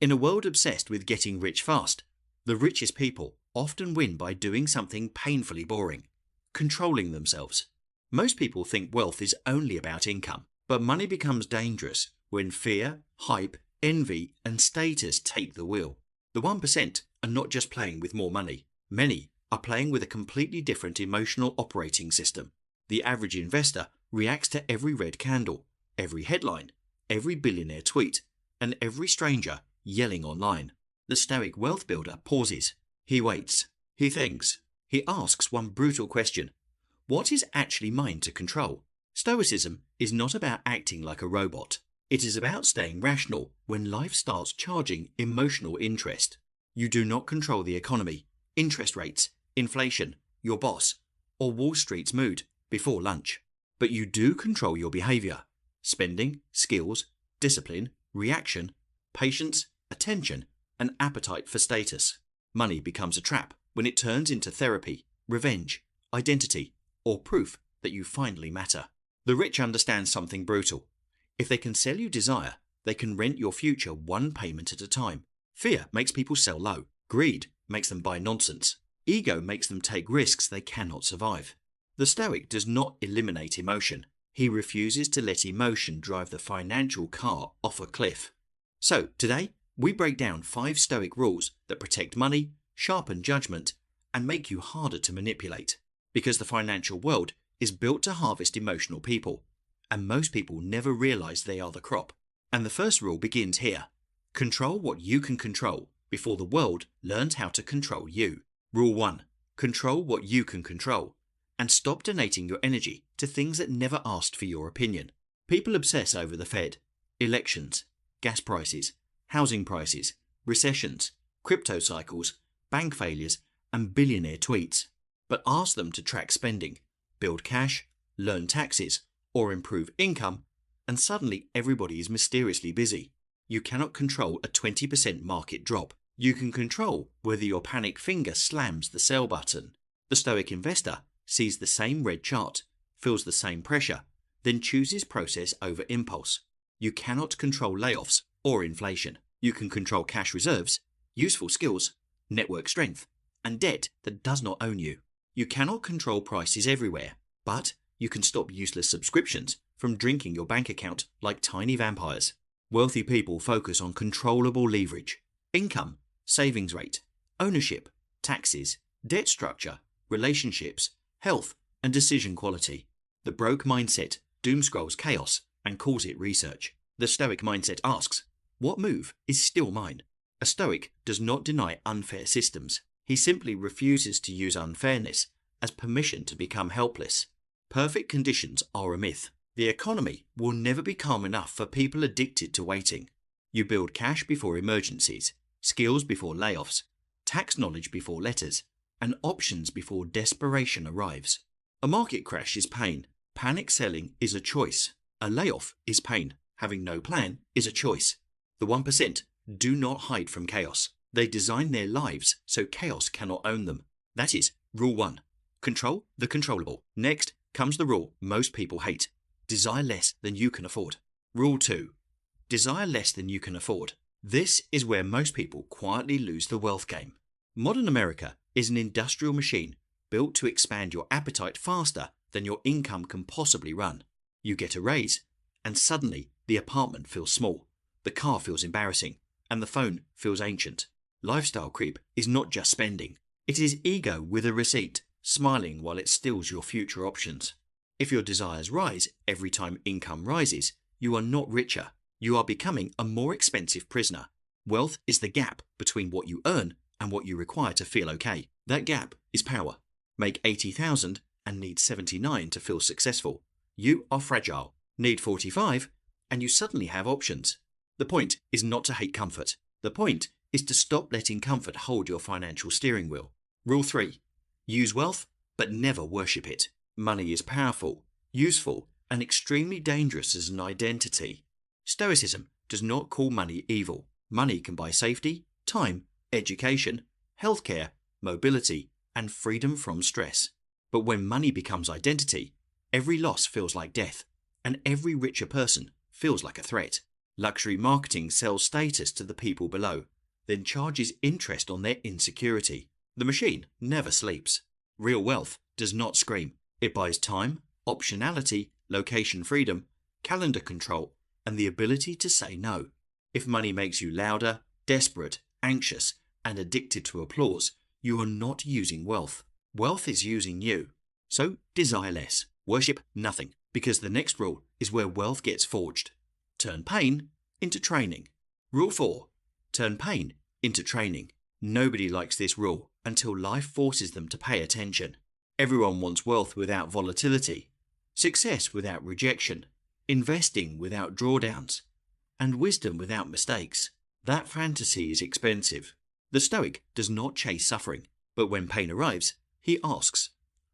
In a world obsessed with getting rich fast, the richest people often win by doing something painfully boring: controlling themselves. Most people think wealth is only about income, but money becomes dangerous when fear, hype, envy, and status take the wheel. The 1% are not just playing with more money. Many are playing with a completely different emotional operating system. The average investor reacts to every red candle, every headline, every billionaire tweet, and every stranger yelling online. The Stoic wealth builder pauses. He waits. He thinks. He asks one brutal question: what is actually mine to control? Stoicism is not about acting like a robot. It is about staying rational when life starts charging emotional interest. You do not control the economy, interest rates, inflation, your boss, or Wall Street's mood before lunch. But you do control your behavior: spending, skills, discipline, reaction, patience, attention, and appetite for status. Money becomes a trap when it turns into therapy, revenge, identity, or proof that you finally matter. The rich understand something brutal. If they can sell you desire, they can rent your future one payment at a time. Fear makes people sell low. Greed makes them buy nonsense. Ego makes them take risks they cannot survive. The Stoic does not eliminate emotion. He refuses to let emotion drive the financial car off a cliff. So, today, we break down 5 Stoic rules that protect money, sharpen judgment, and make you harder to manipulate. Because the financial world is built to harvest emotional people, and most people never realize they are the crop. And the first rule begins here: control what you can control before the world learns how to control you. Rule 1. Control what you can control, and stop donating your energy to things that never asked for your opinion. People obsess over the Fed, elections, gas prices, housing prices, recessions, crypto cycles, bank failures, and billionaire tweets. But ask them to track spending, build cash, learn taxes, or improve income, and suddenly everybody is mysteriously busy. You cannot control a 20% market drop. You can control whether your panic finger slams the sell button. The Stoic investor sees the same red chart, feels the same pressure, then chooses process over impulse. You cannot control layoffs or inflation. You can control cash reserves, useful skills, network strength, and debt that does not own you. You cannot control prices everywhere, but you can stop useless subscriptions from drinking your bank account like tiny vampires. Wealthy people focus on controllable leverage: income, savings rate, ownership, taxes, debt structure, relationships, health, and decision quality. The broke mindset doomscrolls chaos and calls it research. The Stoic mindset asks, what move is still mine? A Stoic does not deny unfair systems. He simply refuses to use unfairness as permission to become helpless. Perfect conditions are a myth. The economy will never be calm enough for people addicted to waiting. You build cash before emergencies, skills before layoffs, tax knowledge before letters, and options before desperation arrives. A market crash is pain. Panic selling is a choice. A layoff is pain. Having no plan is a choice. The 1% do not hide from chaos. They design their lives so chaos cannot own them. That is rule 1. Control the controllable. Next comes the rule most people hate: desire less than you can afford. Rule 2. Desire less than you can afford. This is where most people quietly lose the wealth game. Modern America is an industrial machine built to expand your appetite faster than your income can possibly run. You get a raise, and suddenly the apartment feels small, the car feels embarrassing, and the phone feels ancient. Lifestyle creep is not just spending. It is ego with a receipt, smiling while it steals your future options. If your desires rise every time income rises, you are not richer. You are becoming a more expensive prisoner. Wealth is the gap between what you earn and what you require to feel okay. That gap is power. Make 80,000 and need 79 to feel successful. You are fragile. Need 45 and you suddenly have options. The point is not to hate comfort. The point is to stop letting comfort hold your financial steering wheel. Rule 3. Use wealth, but never worship it. Money is powerful, useful, and extremely dangerous as an identity. Stoicism does not call money evil. Money can buy safety, time, education, healthcare, mobility, and freedom from stress. But when money becomes identity, every loss feels like death, and every richer person feels like a threat. Luxury marketing sells status to the people below, then charges interest on their insecurity. The machine never sleeps. Real wealth does not scream. It buys time, optionality, location freedom, calendar control, and the ability to say no. If money makes you louder, desperate, anxious, and addicted to applause, you are not using wealth. Wealth is using you. So desire less. Worship nothing, because the next rule is where wealth gets forged. Turn pain into training. Rule 4. Turn pain into training. Nobody likes this rule until life forces them to pay attention. Everyone wants wealth without volatility, success without rejection, investing without drawdowns, and wisdom without mistakes. That fantasy is expensive. The Stoic does not chase suffering, but when pain arrives, he asks,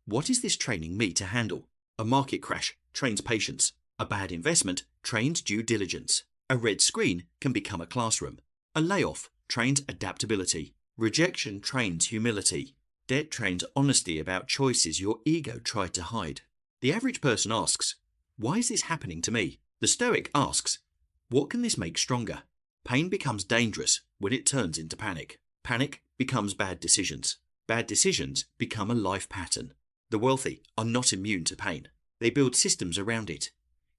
what is this training me to handle? A market crash trains patience. A bad investment trains due diligence. A red screen can become a classroom. A layoff trains adaptability. Rejection trains humility. Debt trains honesty about choices your ego tried to hide. The average person asks, why is this happening to me? The Stoic asks, what can this make stronger? Pain becomes dangerous when it turns into panic. Panic becomes bad decisions. Bad decisions become a life pattern. The wealthy are not immune to pain. They build systems around it.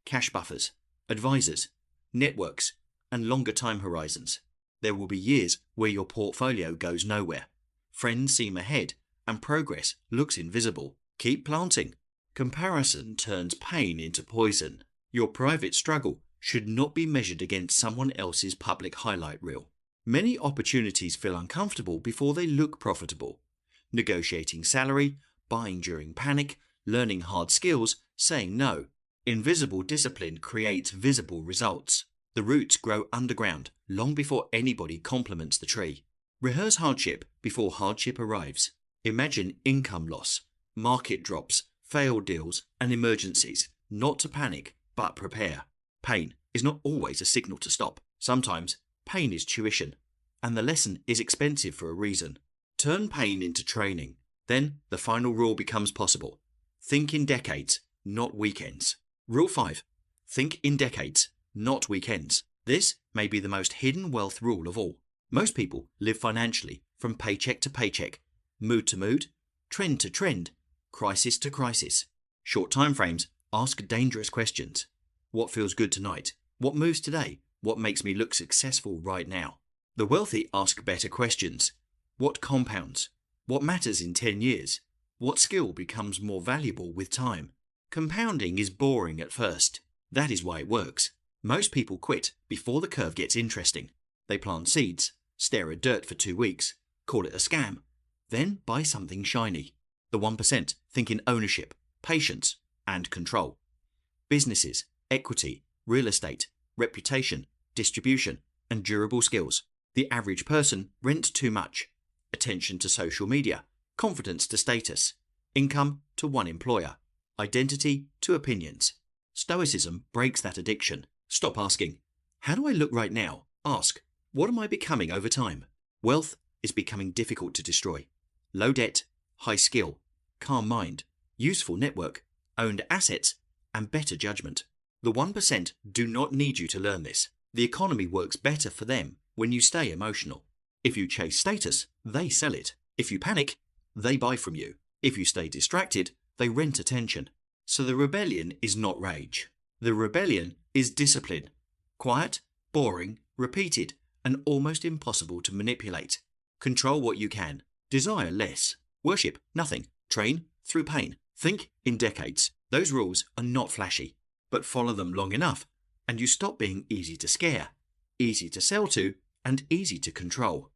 Cash buffers, advisors, networks, and longer time horizons. There will be years where your portfolio goes nowhere. Friends seem ahead and progress looks invisible. Keep planting. Comparison turns pain into poison. Your private struggle should not be measured against someone else's public highlight reel. Many opportunities feel uncomfortable before they look profitable. Negotiating salary, buying during panic, learning hard skills, saying no. Invisible discipline creates visible results. The roots grow underground long before anybody compliments the tree. Rehearse hardship before hardship arrives. Imagine income loss, market drops, failed deals, and emergencies. Not to panic, but prepare. Pain is not always a signal to stop. Sometimes pain is tuition, and the lesson is expensive for a reason. Turn pain into training. Then the final rule becomes possible. Think in decades, not weekends. Rule 5. Think in decades, not weekends. This may be the most hidden wealth rule of all. Most people live financially from paycheck to paycheck, mood to mood, trend to trend, crisis to crisis. Short time frames ask dangerous questions. What feels good tonight? What moves today? What makes me look successful right now? The wealthy ask better questions. What compounds? What matters in 10 years? What skill becomes more valuable with time? Compounding is boring at first. That is why it works. Most people quit before the curve gets interesting. They plant seeds, stare at dirt for 2 weeks, call it a scam, then buy something shiny. The 1% think in ownership, patience, and control. Businesses, equity, real estate, reputation, distribution, and durable skills. The average person rents too much. Attention to social media, confidence to status, income to one employer, identity to opinions. Stoicism breaks that addiction. Stop asking, how do I look right now? Ask, what am I becoming over time? Wealth is becoming difficult to destroy. Low debt, high skill, calm mind, useful network, owned assets, and better judgment. The 1% do not need you to learn this. The economy works better for them when you stay emotional. If you chase status, they sell it. If you panic, they buy from you. If you stay distracted, they rent attention. So the rebellion is not rage. The rebellion is discipline. Quiet, boring, repeated, and almost impossible to manipulate. Control what you can. Desire less. Worship nothing. Train through pain. Think in decades. Those rules are not flashy, but follow them long enough, and you stop being easy to scare, easy to sell to, and easy to control.